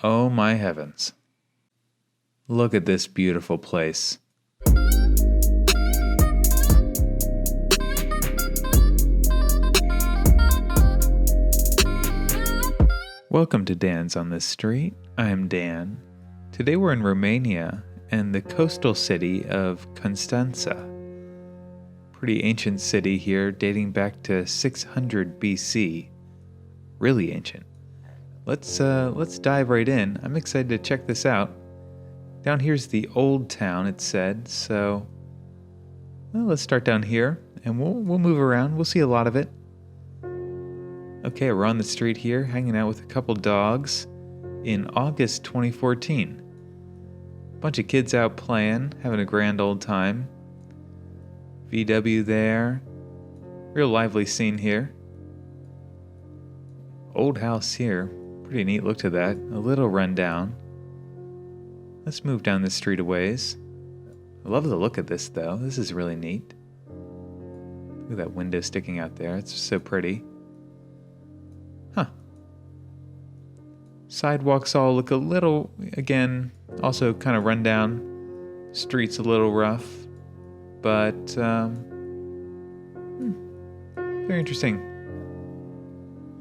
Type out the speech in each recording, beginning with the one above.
Oh my heavens. Look at this beautiful place. Welcome to Dan's on the Street. I'm Dan. Today we're in Romania and the coastal city of Constanța. Pretty ancient city here, dating back to 600 BC. Really ancient. Let's dive right in. I'm excited to check this out. Down here's the old town, it said, so let's start down here and we'll move around. We'll see a lot of it. Okay, we're on the street here, hanging out with a couple dogs in August 2014. Bunch of kids out playing, having a grand old time. VW there. Real lively scene here. Old house here. Pretty neat look to that. A little rundown. Let's move down the street a ways. I love the look of this though. This is really neat. Look at that window sticking out there. It's so pretty. Huh. Sidewalks all look a little, again, also kind of run down. Streets a little rough. But, very interesting.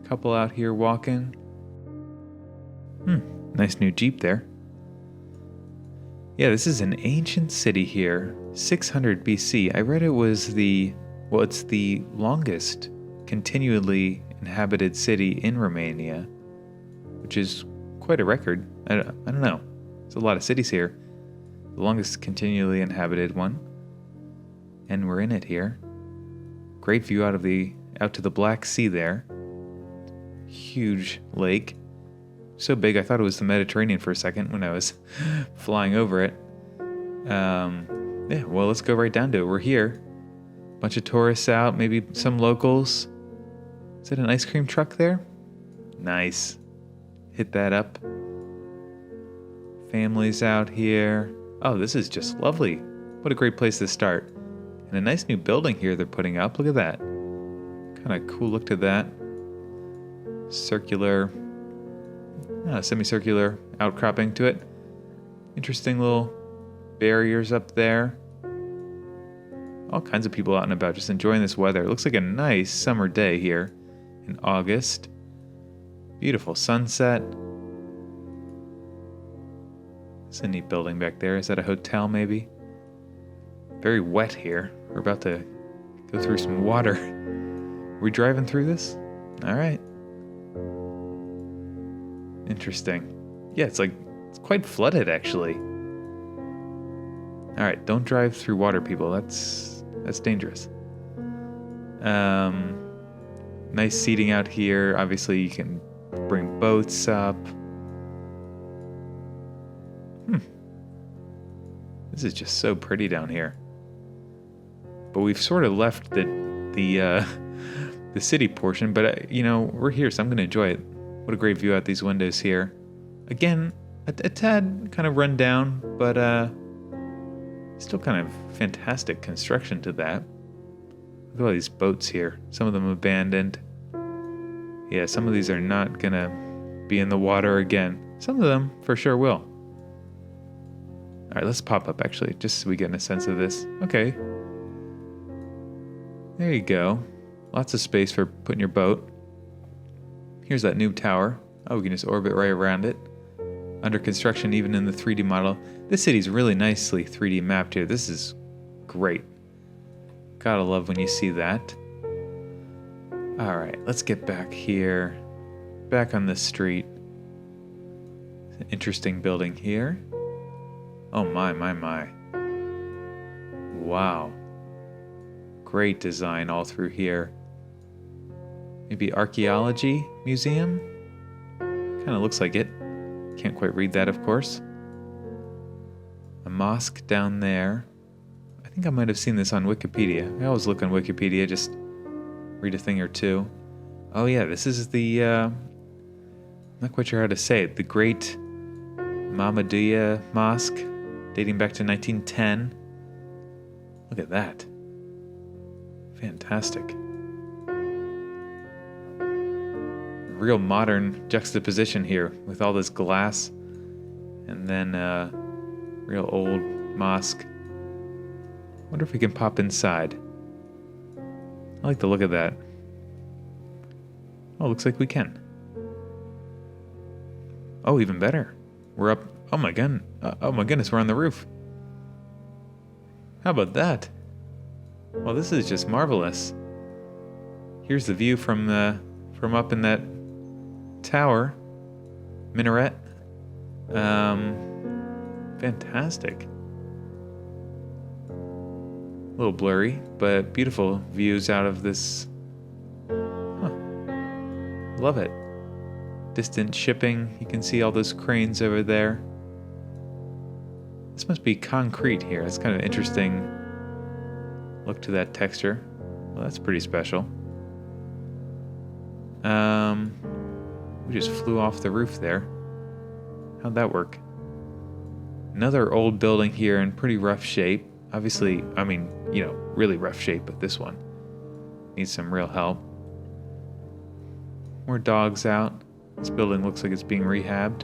Couple out here walking. Nice new Jeep there. Yeah, this is an ancient city here. 600 BC. I read it was it's the longest continually inhabited city in Romania, which is quite a record. I don't know. There's a lot of cities here. The longest continually inhabited one. And we're in it here. Great view out to the Black Sea there. Huge lake. So big I thought it was the Mediterranean for a second when I was flying over it. Well, let's go right down to it. We're here. Bunch of tourists out, maybe some locals. Is that an ice cream truck there? Nice. Hit that up. Families out here. Oh, this is just lovely. What a great place to start. And a nice new building here they're putting up. Look at that. Kind of cool look to that. Circular, semicircular outcropping to it. Interesting little barriers up there. All kinds of people out and about just enjoying this weather. It looks like a nice summer day here in August. Beautiful sunset. It's a neat building back there. Is that a hotel maybe? Very wet here. We're about to go through some water. Are we driving through this? All right. Interesting. Yeah, it's quite flooded actually. All right, don't drive through water, people. That's dangerous. Nice seating out here. Obviously, you can bring boats up. This is just so pretty down here. But we've sort of left the city portion. But we're here, so I'm going to enjoy it. What a great view out these windows here. Again, a tad kind of run down, but still kind of fantastic construction to that. Look at all these boats here. Some of them abandoned. Yeah, some of these are not going to be in the water again. Some of them for sure will. All right, let's pop up actually, just so we get a sense of this. Okay. There you go. Lots of space for putting your boat. Here's that new tower. Oh, we can just orbit right around it. Under construction even in the 3D model. This city's really nicely 3D mapped here. This is great. Gotta love when you see that. Alright, let's get back here. Back on the street. It's an interesting building here. Oh my. Wow. Great design all through here. Maybe archaeology museum? Kind of looks like it. Can't quite read that, of course. A mosque down there. I think I might have seen this on Wikipedia. I always look on Wikipedia, just read a thing or two. Oh yeah, this is the, I'm not quite sure how to say it, the Great Mamaia Mosque, dating back to 1910. Look at that. Fantastic. real modern juxtaposition here with all this glass and then real old mosque. Wonder if we can pop inside. I like the look of that. Oh, looks like we can. Oh, even better. We're up. Oh my goodness, we're on the roof. How about that? Well, this is just marvelous. Here's the view from up in that tower, minaret. Fantastic. A little blurry, but beautiful views out of this. Love it. Distant shipping. You can see all those cranes over there. This must be concrete here. It's kind of interesting look to that texture. Well, that's pretty special. We just flew off the roof there. How'd that work? Another old building here in pretty rough shape. Obviously, I mean, really rough shape, but this one needs some real help. More dogs out. This building looks like it's being rehabbed.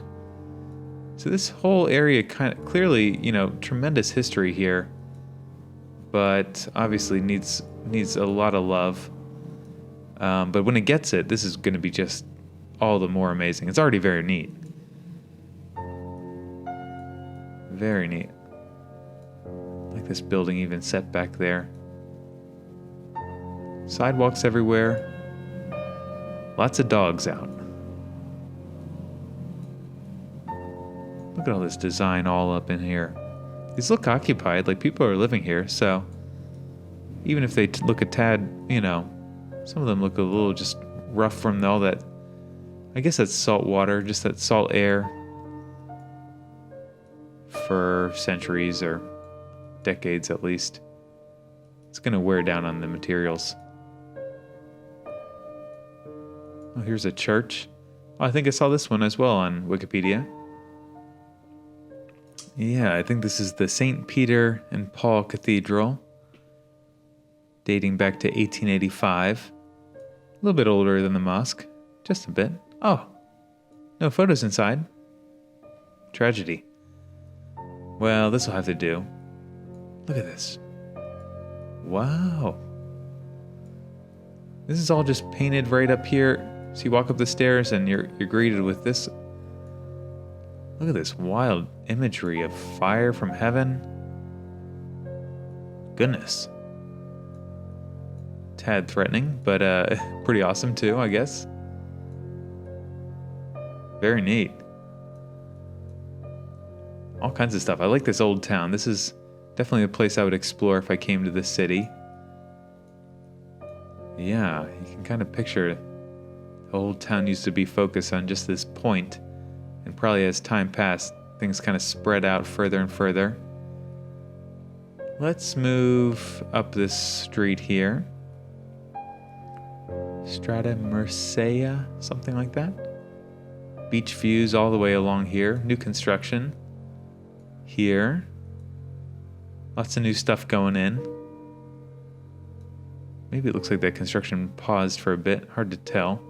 So this whole area kind of clearly, tremendous history here, but obviously needs a lot of love. But when it gets it, this is going to be just all the more amazing. It's already very neat. Very neat. Like this building even set back there. Sidewalks everywhere. Lots of dogs out. Look at all this design all up in here. These look occupied, like people are living here, so even if they look a tad, some of them look a little just rough from all that, I guess that's salt water, just that salt air for centuries or decades at least. It's going to wear down on the materials. Oh, here's a church. Oh, I think I saw this one as well on Wikipedia. Yeah, I think this is the St. Peter and Paul Cathedral, dating back to 1885. A little bit older than the mosque, just a bit. Oh, no photos inside. Tragedy. Well, this will have to do. Look at this. Wow. This is all just painted right up here. So you walk up the stairs and you're greeted with this. Look at this wild imagery of fire from heaven. Goodness. Tad threatening, but pretty awesome too, I guess. Very neat. All kinds of stuff. I like this old town. This is definitely a place I would explore if I came to this city. Yeah, you can kind of picture it. The old town used to be focused on just this point, and probably as time passed, things kind of spread out further and further. Let's move up this street here. Strada Mercea, something like that. Beach views all the way along here. New construction here. Lots of new stuff going in. Maybe it looks like that construction paused for a bit. Hard to tell.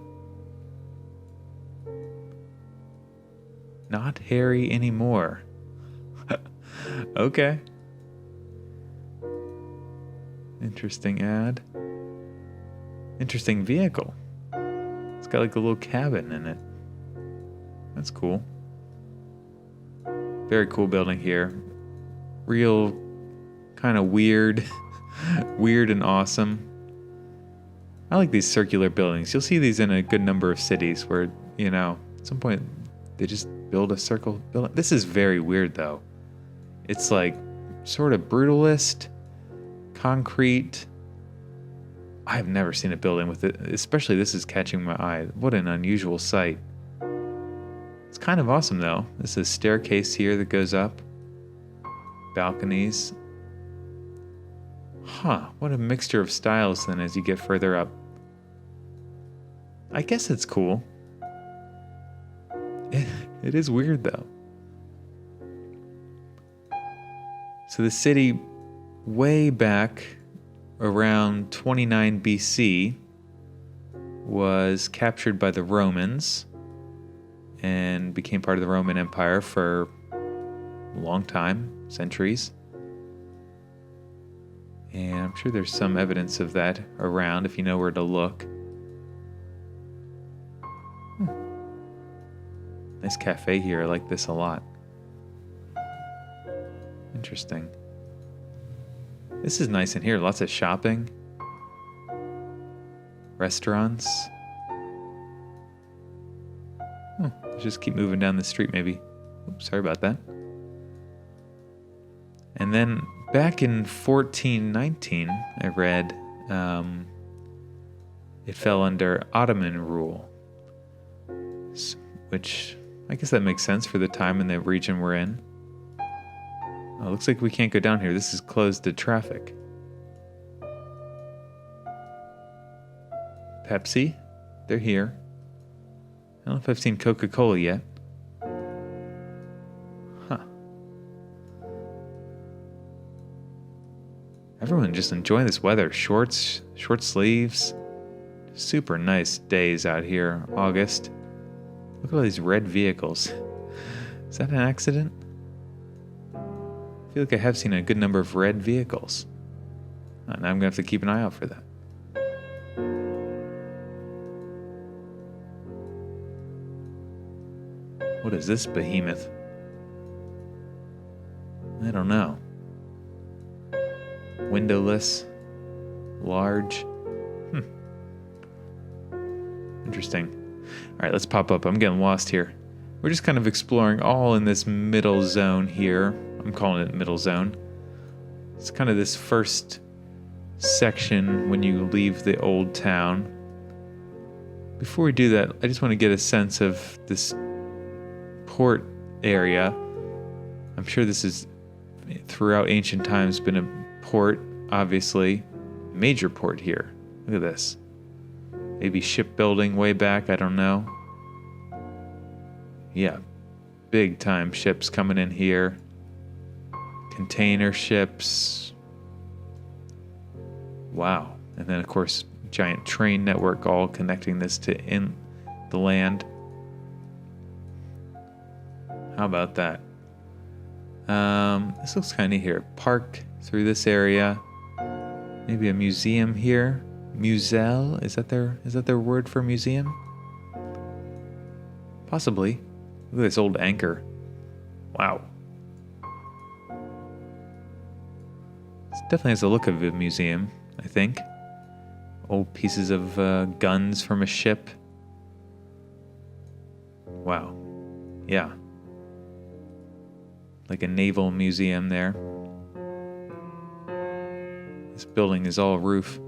Not Harry anymore. Okay. Interesting ad. Interesting vehicle. It's got like a little cabin in it. That's cool. Very cool building here. Real kind of weird. Weird and awesome. I like these circular buildings. You'll see these in a good number of cities where, at some point they just build a circle building. This is very weird though. It's like sort of brutalist, concrete. I have never seen a building with it, especially this is catching my eye. What an unusual sight. It's kind of awesome though. This is a staircase here that goes up. Balconies. Huh, what a mixture of styles then as you get further up. I guess it's cool. It is weird though. So the city way back around 29 BC was captured by the Romans and became part of the Roman Empire for a long time, centuries. And I'm sure there's some evidence of that around if you know where to look. Nice cafe here. I like this a lot. Interesting. This is nice in here. Lots of shopping. Restaurants. Let's just keep moving down the street maybe. Oops, sorry about that. And then back in 1419, I read it fell under Ottoman rule, which I guess that makes sense for the time and the region we're in. Oh, looks like we can't go down here. This is closed to traffic. Pepsi, they're here. I don't know if I've seen Coca-Cola yet. Huh. Everyone just enjoying this weather. Shorts, short sleeves. Super nice days out here, August. Look at all these red vehicles. Is that an accident? I feel like I have seen a good number of red vehicles. Now I'm going to have to keep an eye out for that. What is this behemoth? I don't know. Windowless. Large. Interesting. Alright, let's pop up. I'm getting lost here. We're just kind of exploring all in this middle zone here. I'm calling it middle zone. It's kind of this first section when you leave the old town. Before we do that, I just want to get a sense of this port area. I'm sure this is throughout ancient times been a port, obviously. Major port here. Look at this. Maybe shipbuilding way back, I don't know. Yeah, big time ships coming in here. Container ships. Wow. And then, of course, giant train network all connecting this to the land. How about that? This looks kind of here. Park through this area. Maybe a museum here. Muselle? Is that their word for museum? Possibly. Look at this old anchor. Wow. It definitely has the look of a museum, I think. Old pieces of guns from a ship. Wow. Yeah. Like a naval museum there. This building is all roof.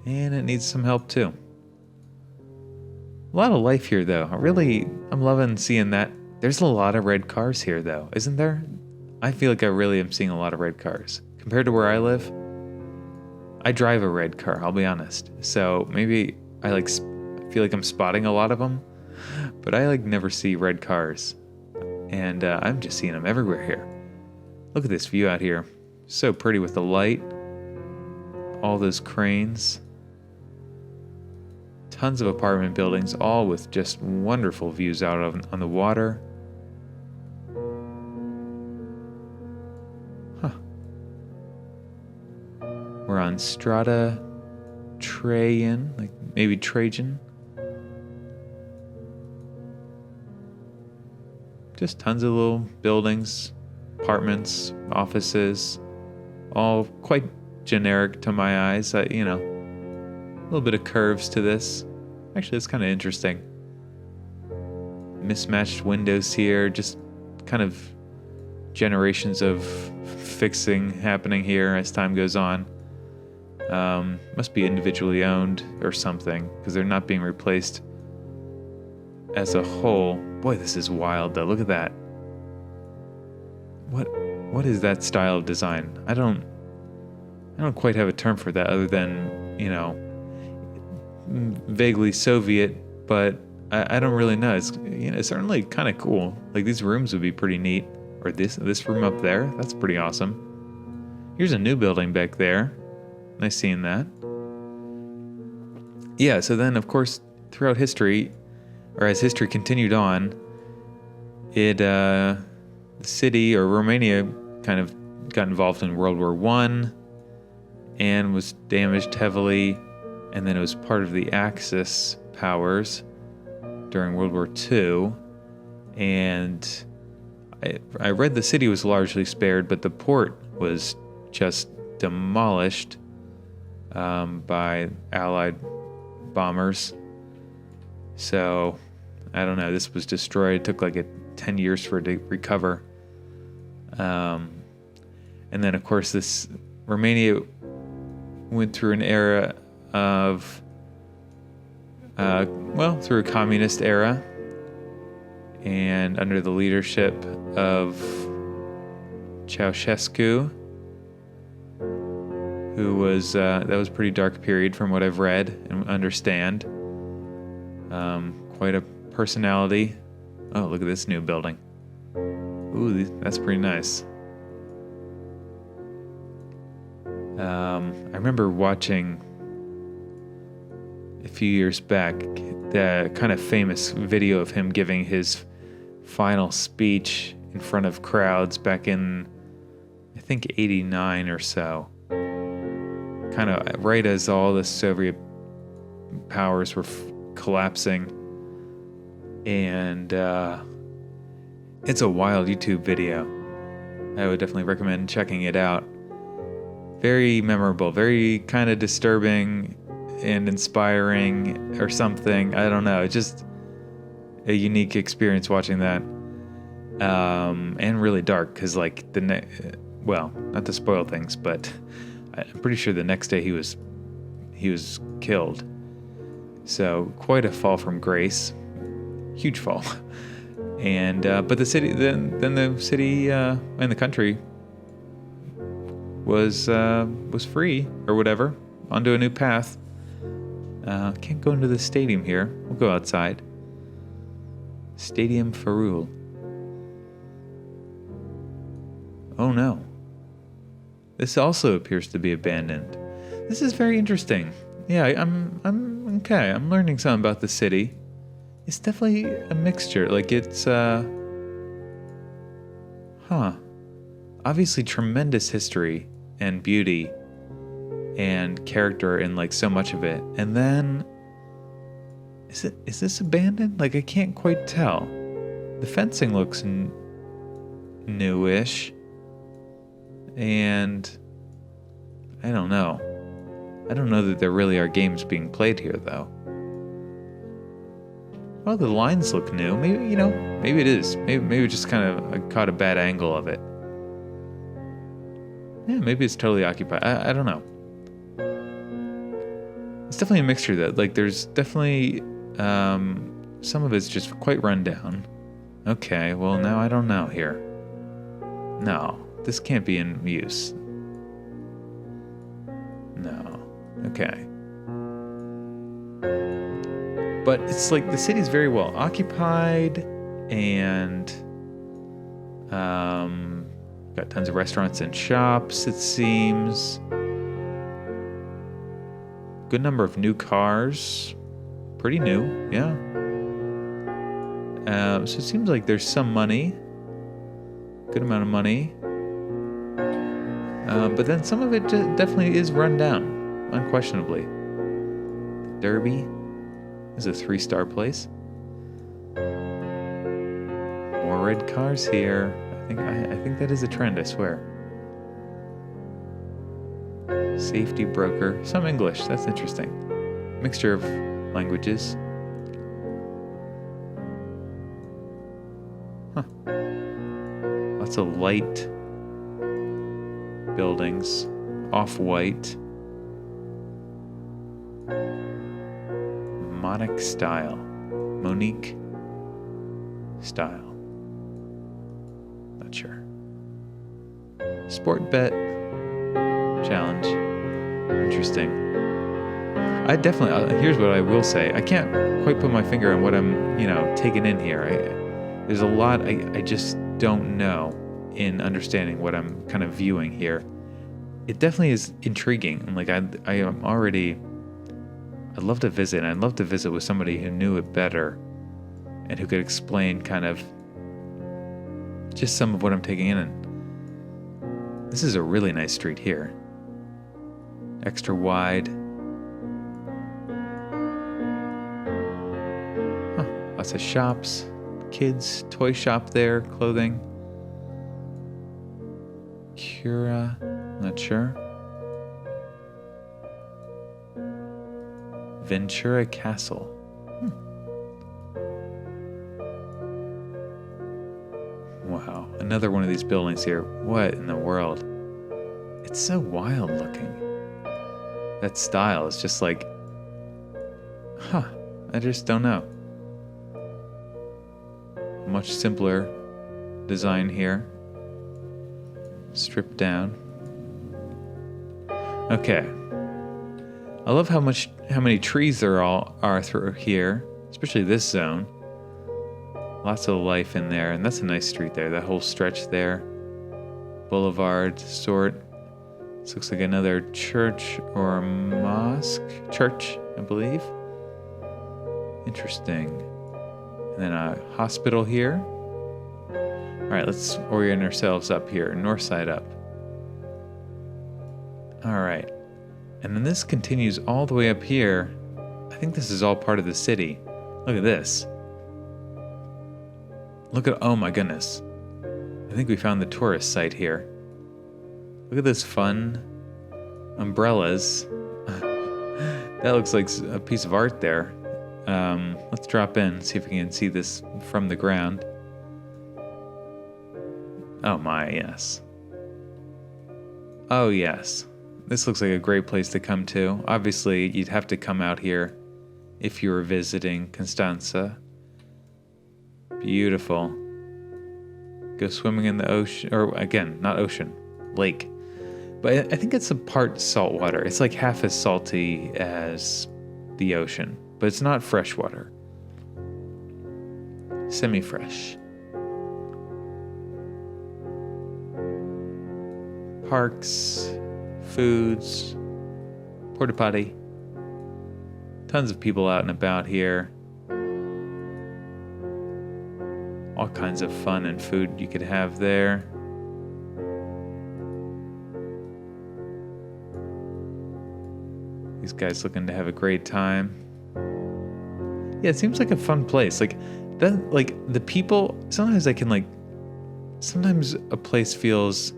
And it needs some help too. A lot of life here though. I'm loving seeing that. There's a lot of red cars here though, isn't there? I feel like I really am seeing a lot of red cars. Compared to where I live, I drive a red car, I'll be honest. So maybe I feel like I'm spotting a lot of them, but I never see red cars. And I'm just seeing them everywhere here. Look at this view out here. So pretty with the light. All those cranes. Tons of apartment buildings, all with just wonderful views out on the water. Huh. We're on Strada Trajan, like maybe Trajan. Just tons of little buildings, apartments, offices, all quite generic to my eyes. A little bit of curves to this. Actually, it's kind of interesting. Mismatched windows here, just kind of generations of fixing happening here as time goes on. Must be individually owned or something, because they're not being replaced as a whole. Boy, this is wild though. Look at that. What is that style of design? I don't quite have a term for that other than, vaguely Soviet, but I don't really know. It's certainly kind of cool. Like these rooms would be pretty neat. Or this room up there, that's pretty awesome. Here's a new building back there. Nice seeing that. yeah, so then, of course, throughout history, or as history continued on, the city, or Romania, kind of got involved in World War I and was damaged heavily, and then it was part of the Axis powers during World War II, and I read the city was largely spared, but the port was just demolished by Allied bombers. So, I don't know, this was destroyed. It took like 10 years for it to recover. And then, of course, Romania went through an era of, through a communist era, and under the leadership of Ceausescu, who was, that was a pretty dark period from what I've read and understand. Quite a personality. Oh, look at this new building. Ooh, that's pretty nice. I remember watching a few years back the kind of famous video of him giving his final speech in front of crowds back in, I think, 89 or so. Kind of right as all the Soviet powers were collapsing. And it's a wild YouTube video. I would definitely recommend checking it out. Very memorable, very kind of disturbing and inspiring or something. I don't know. It's just a unique experience watching that. And really dark, because like not to spoil things, but I'm pretty sure the next day he was killed. So quite a fall from grace. Huge fall. And but the city then the city and the country was free or whatever, onto a new path. Can't go into the stadium here. We'll go outside. Stadium Ferul. Oh no. This also appears to be abandoned. This is very interesting. Yeah, I'm okay. I'm learning something about the city. It's definitely a mixture. Like it's obviously tremendous history and beauty and character in like so much of it. And then is this abandoned? Like I can't quite tell. The fencing looks newish. And I don't know. I don't know that there really are games being played here though. Well, the lines look new. Maybe it is. Maybe just kind of I caught a bad angle of it. Yeah, maybe it's totally occupied. I don't know. It's definitely a mixture though. Like there's definitely some of it's just quite run down. Okay, well now I don't know here. No, this can't be in use. No. Okay. But it's like the city's very well occupied, and got tons of restaurants and shops, it seems. Good number of new cars. Pretty new, yeah. So it seems like there's some money. Good amount of money. But then some of it definitely is run down, unquestionably. Derby is a 3-star place. More red cars here. I think that is a trend, I swear. Safety broker. Some English, that's interesting. Mixture of languages. Huh. Lots of light buildings. Off-white. Monique style. Not sure. Sport bet challenge. Interesting. I definitely, here's what I will say. I can't quite put my finger on what I'm, taking in here. There's a lot I just don't know in understanding what I'm kind of viewing here. It definitely is intriguing. And like I am already I'd love to visit. And I'd love to visit with somebody who knew it better and who could explain kind of just some of what I'm taking in. And this is a really nice street here. Extra wide. Lots of shops. Kids, toy shop there, clothing. Cura, not sure. Ventura Castle. Wow, another one of these buildings here. What in the world? It's so wild looking. That style is just like, I just don't know. Much simpler design here. Stripped down. Okay. I love how many trees there are through here, especially this zone. Lots of life in there, and that's a nice street there. That whole stretch there. Boulevard sort. This looks like another church or mosque. Church, I believe. Interesting. And then a hospital here. All right, let's orient ourselves up here. North side up. All right. And then this continues all the way up here. I think this is all part of the city. Look at this. Look at, oh my goodness. I think we found the tourist site here. Look at this fun umbrellas. That looks like a piece of art there. Let's drop in, see if we can see this from the ground. Oh my, yes. Oh yes. This looks like a great place to come to. Obviously, you'd have to come out here if you were visiting Constanța. Beautiful. Go swimming in the ocean, or again, not ocean, lake. But I think it's a part salt water. It's like half as salty as the ocean, but it's not fresh water. Semi-fresh. Parks, foods, porta potty. Tons of people out and about here. All kinds of fun and food you could have there. These guys looking to have a great time. Yeah, it seems like a fun place. Like that, like the people, sometimes sometimes a place feels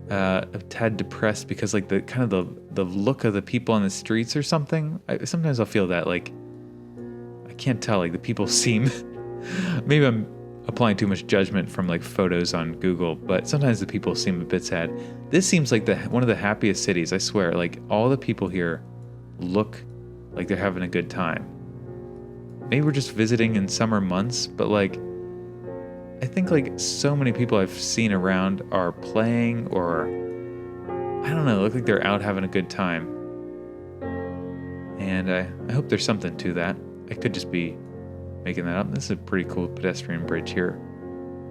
a tad depressed because like the kind of the look of the people on the streets or something. Sometimes I'll feel that, like, I can't tell, like the people seem, maybe I'm applying too much judgment from like photos on Google, but sometimes the people seem a bit sad. This seems like one of the happiest cities, I swear. Like all the people here look like they're having a good time. Maybe we're just visiting in summer months, but like I think like so many people I've seen around are playing, or I don't know, look like they're out having a good time. And I hope there's something to that. I could just be making that up. This is a pretty cool pedestrian bridge here.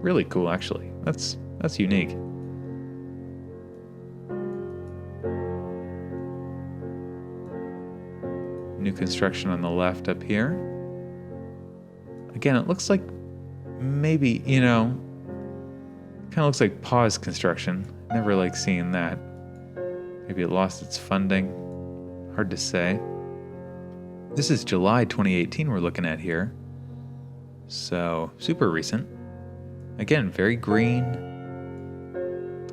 Really cool, actually. That's unique. New construction on the left up here. Again, it looks like maybe, kind of looks like pause construction. Never like seeing that. Maybe it lost its funding. Hard to say. This is July 2018 we're looking at here. So, super recent. Again, very green.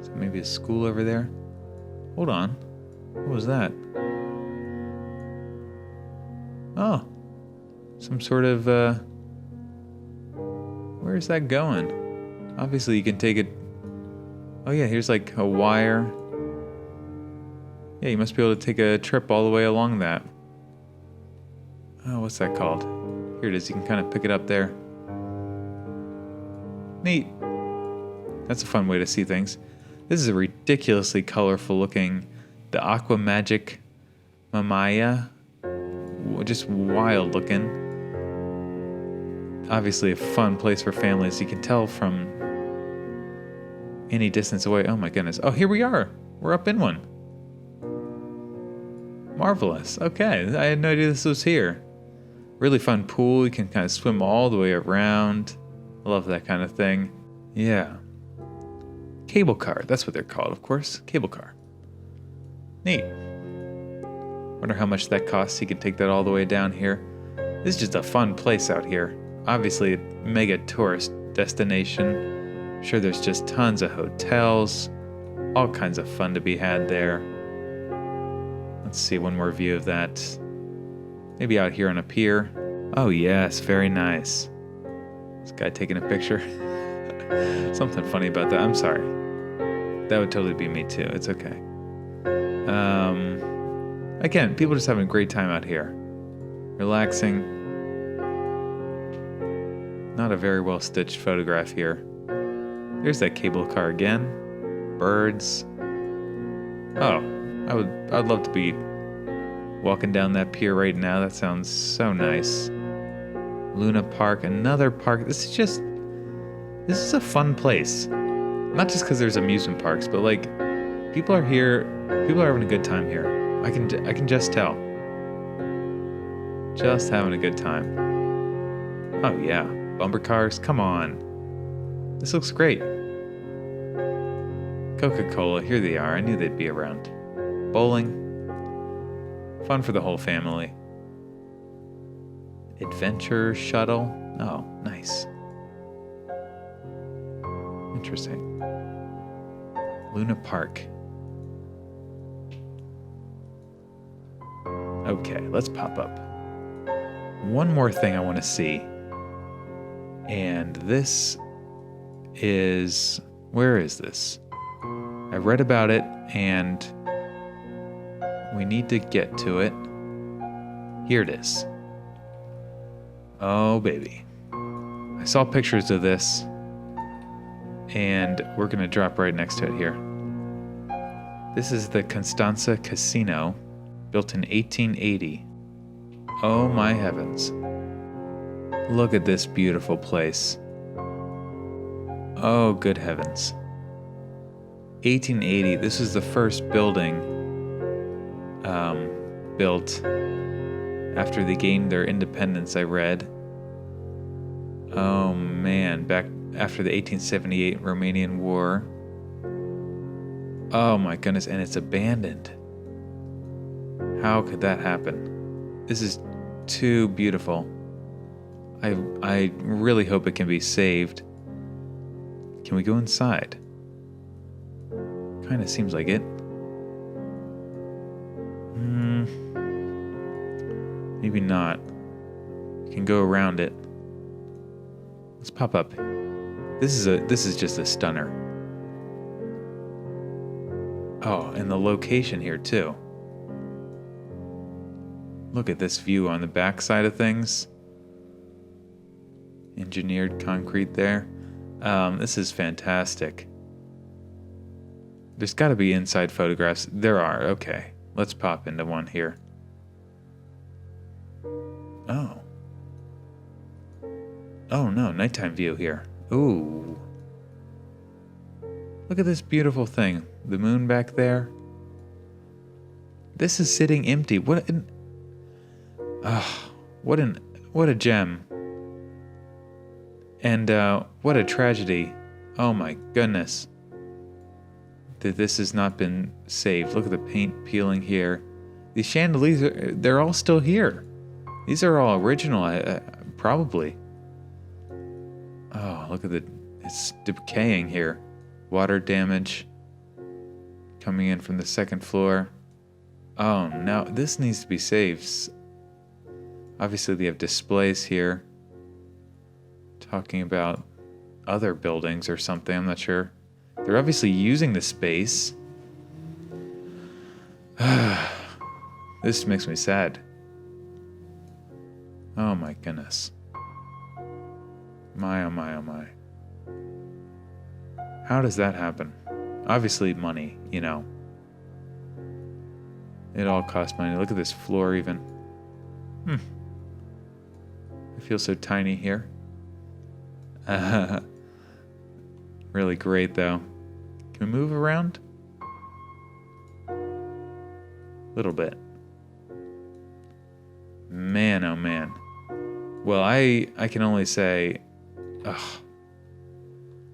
So maybe a school over there. Hold on. What was that? Oh. Some sort of, where's that going? Obviously you can take it. Oh yeah, here's like a wire. Yeah, you must be able to take a trip all the way along that. Oh, what's that called? Here it is, you can kind of pick it up there. Neat. That's a fun way to see things. This is a ridiculously colorful looking, the Aqua Magic Mamaia. Just wild looking. Obviously a fun place for families. You can tell from any distance away. Oh my goodness. Oh, here we are. We're up in one. Marvelous. Okay, I had no idea this was here. Really fun pool. You can kind of swim all the way around. I love that kind of thing. Yeah. Cable car. That's what they're called, of course. Cable car. Neat. Wonder how much that costs. You can take that all the way down here. This is just a fun place out here. Obviously, a mega tourist destination. Sure, there's just tons of hotels. All kinds of fun to be had there. Let's see one more view of that. Maybe out here on a pier. Oh yes, very nice. This guy taking a picture. Something funny about that. I'm sorry. That would totally be me too. It's okay. Again, people just having a great time out here. Relaxing. Not a very well stitched photograph here. There's that cable car again. Birds. Oh, I'd love to be walking down that pier right now. That sounds so nice. Luna Park, another park. This is a fun place. Not just because there's amusement parks, but like people are here. People are having a good time here. I can just tell. Just having a good time. Oh yeah, bumper cars. Come on. This looks great. Coca-Cola, here they are. I knew they'd be around. Bowling. Fun for the whole family. Adventure shuttle. Oh, nice. Interesting. Luna Park. Okay, let's pop up. One more thing I want to see. And this is... Where is this? I read about it, and we need to get to it. Here it is. Oh, baby. I saw pictures of this, and we're going to drop right next to it here. This is the Constanța Casino, built in 1880. Oh, my heavens. Look at this beautiful place. Oh, good heavens. 1880, this is the first building built after they gained their independence, I read. Oh man, back after the 1878 Romanian War. Oh my goodness, and it's abandoned. How could that happen? This is too beautiful. I really hope it can be saved. Can we go inside? Kind of seems like it. Maybe not. You can go around it. Let's pop up. This is just a stunner. Oh, and the location here too. Look at this view on the back side of things. Engineered concrete there. This is fantastic. There's got to be inside photographs. There are. Okay. Let's pop into one here. Oh. Oh no, nighttime view here. Ooh. Look at this beautiful thing. The moon back there. This is sitting empty. What a gem. And what a tragedy. Oh my goodness. That this has not been saved. Look at the paint peeling here. These chandeliers, they're all still here. These are all original, probably. Oh, look at it's decaying here. Water damage coming in from the second floor. Oh no, this needs to be saved. Obviously they have displays here talking about other buildings or something, I'm not sure. They're obviously using the space. This makes me sad. Oh my goodness. My, oh my, oh my. How does that happen? Obviously money, you know. It all costs money. Look at this floor even. I feel so tiny here. Really great though. Can we move around? A little bit. Man, oh man. Well, I can only say, ugh.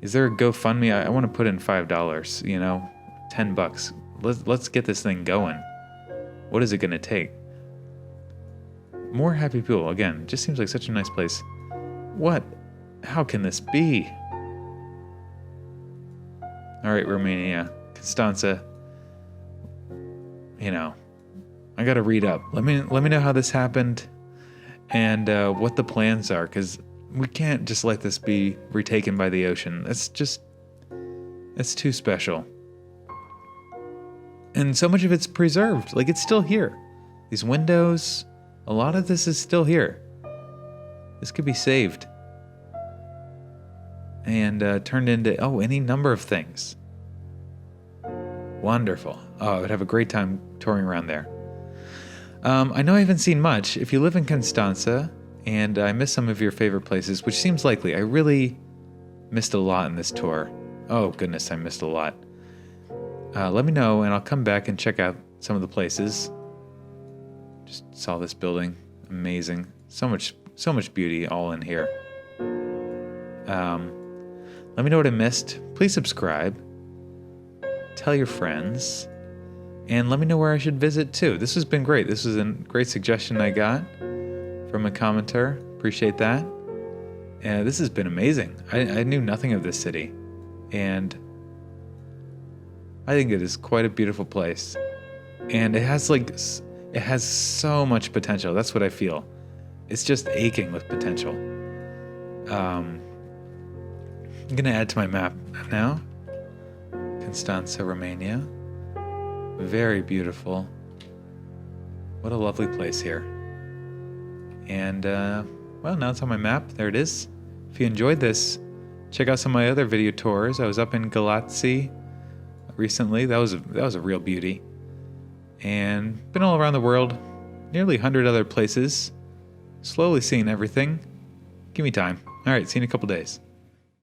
Is there a GoFundMe? I want to put in $5, you know, $10. Let's get this thing going. What is it going to take? More happy people. Again, just seems like such a nice place. What? How can this be? All right, Romania, Constanța. You know, I got to read up. Let me know how this happened and what the plans are, because we can't just let this be retaken by the ocean. It's too special. And so much of it's preserved. Like, it's still here. These windows, a lot of this is still here. This could be saved and turned into, any number of things. Wonderful. Oh, I would have a great time touring around there. I know I haven't seen much. If you live in Constanța and I missed some of your favorite places, which seems likely, I really missed a lot in this tour. Oh, goodness, I missed a lot. Let me know, and I'll come back and check out some of the places. Just saw this building. Amazing. So much beauty all in here. Let me know what I missed. Please subscribe. Tell your friends. And let me know where I should visit too. This has been great. This was a great suggestion I got from a commenter. Appreciate that. And this has been amazing. I knew nothing of this city. And I think it is quite a beautiful place. And it has so much potential. That's what I feel. It's just aching with potential. I'm going to add to my map now. Constanța, Romania. Very beautiful. What a lovely place here. And, well, now it's on my map. There it is. If you enjoyed this, check out some of my other video tours. I was up in Galați recently. That was a real beauty. And been all around the world. Nearly 100 other places. Slowly seeing everything. Give me time. All right, see you in a couple days.